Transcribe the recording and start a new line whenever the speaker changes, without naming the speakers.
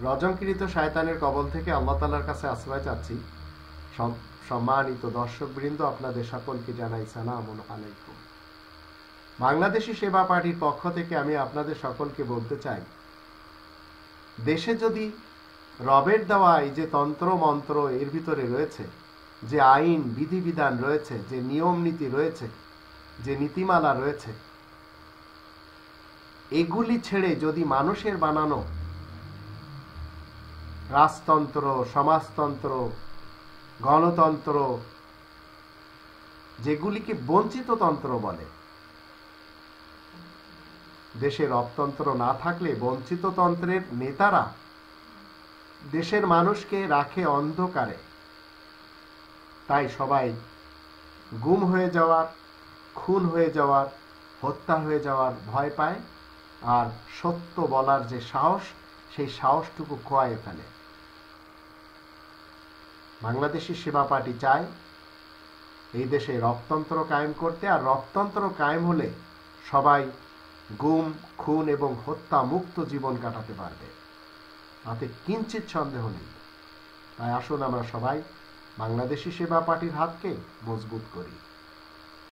রজঙ্কিরিত শয়তানের কবল থেকে আল্লাহ তাআলার কাছে আশ্রয় চাচ্ছি। সম্মানিত দর্শকবৃন্দ, আপনাদের সকলকে জানাই সালামুন আলাইকুম। বাংলাদেশি সেবা পার্টির পক্ষ থেকে আমি আপনাদের সকলকে বলতে চাই, দেশে যদি রবের দেওয়া এই যে তন্ত্র মন্ত্র এর ভিতরে রয়েছে, যে আইন বিধিবিধান রয়েছে, যে নিয়ম নীতি রয়েছে, যে নীতিমালা রয়েছে, এগুলি ছেড়ে যদি মানুষের বানানো রাজতন্ত্র, সমাজতন্ত্র, গণতন্ত্র, যেগুলিকে বঞ্চিত তন্ত্র বলে, দেশে রবতন্ত্র না থাকলে বঞ্চিত তন্ত্রের নেতারা দেশের মানুষকে রাখে অন্ধকারে। তাই সবাই গুম হয়ে যাওয়ার, খুন হয়ে যাওয়ার, হত্যা হয়ে যাওয়ার ভয় পায়, আর সত্য বলার যে সাহস, সেই সাহসটুকু খোয়ায় ফেলে। বাংলাদেশি সেবা পার্টি চায় এই দেশে রবতন্ত্র কায়েম করতে, আর রবতন্ত্র কায়েম হলে সবাই গুম, খুন এবং হত্যা মুক্ত জীবন কাটাতে পারবে, তাতে কিঞ্চিত সন্দেহ নেই। তাই আসুন আমরা সবাই বাংলাদেশি সেবা পার্টির হাতকে মজবুত করি।